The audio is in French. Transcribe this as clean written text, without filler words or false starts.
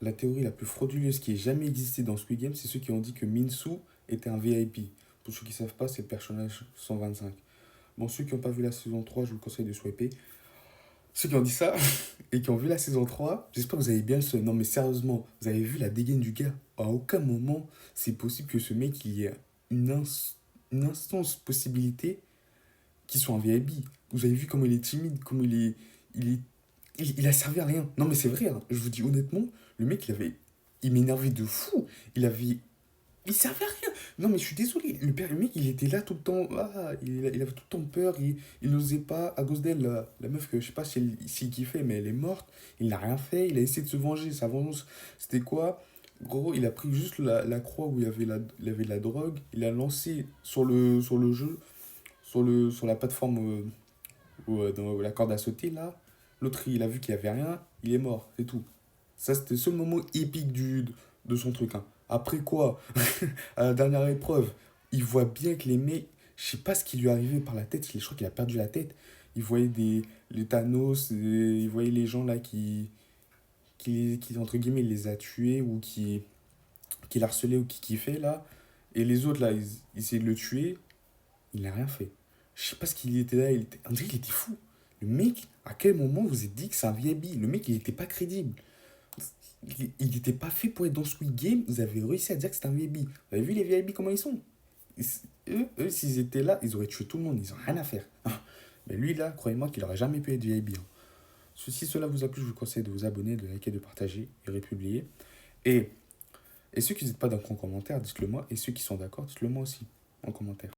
la théorie la plus frauduleuse qui ait jamais existé dans Squid Game, c'est ceux qui ont dit que Minsu était un VIP. Pour ceux qui ne savent pas, c'est le personnage 125. Bon, ceux qui n'ont pas vu la saison 3, je vous conseille de swiper. Ceux qui ont dit ça et qui ont vu la saison 3, j'espère que vous avez bien ce. Non, mais sérieusement, vous avez vu la dégaine du gars. À aucun moment, c'est possible que ce mec, il y ait une instance possibilité qu'il soit un VIB. Vous avez vu comment il est timide, comment il est. Il a servi à rien. Non, mais c'est vrai, hein. Je vous dis honnêtement, le mec, il m'énervait de fou. Il servait à rien. Non, mais je suis désolé. Le mec, il était là tout le temps. Ah, il avait tout le temps peur. Il n'osait pas. À cause d'elle, la meuf que je sais pas si kiffait, mais elle est morte. Il n'a rien fait. Il a essayé de se venger. Sa vengeance, c'était quoi? Gros, il a pris juste la croix où il y avait de la drogue. Il a lancé sur le jeu, sur la plateforme dans la corde à sauter, là. L'autre, il a vu qu'il n'y avait rien. Il est mort. C'est tout. Ça, c'était le seul moment épique de son truc, hein. Après quoi, à la dernière épreuve, il voit bien que les mecs, je sais pas ce qui lui est arrivé par la tête, je crois qu'il a perdu la tête. Il voyait les Thanos, il voyait les gens là entre guillemets, il les a tués ou qui l'harcelaient ou qui kiffaient là. Et les autres là, ils essayaient de le tuer, il n'a rien fait. Je sais pas ce qu'il était là, on dirait qu'il était fou. Le mec, à quel moment vous vous êtes dit que c'est un VIP? Le mec, il était pas crédible. Il n'était pas fait pour être dans Squid Game. Vous avez réussi à dire que c'était un VIB. Vous avez vu les VIB comment ils sont? Ils- s'ils étaient là, ils auraient tué tout le monde. Ils n'ont rien à faire. Mais lui, là, croyez-moi qu'il n'aurait jamais pu être VIB, hein. Si cela vous a plu, je vous conseille de vous abonner, de liker, de partager et républier. Et, et ceux qui n'êtes pas d'accord en commentaire, dites-le moi. Et ceux qui sont d'accord, dites-le moi aussi en commentaire.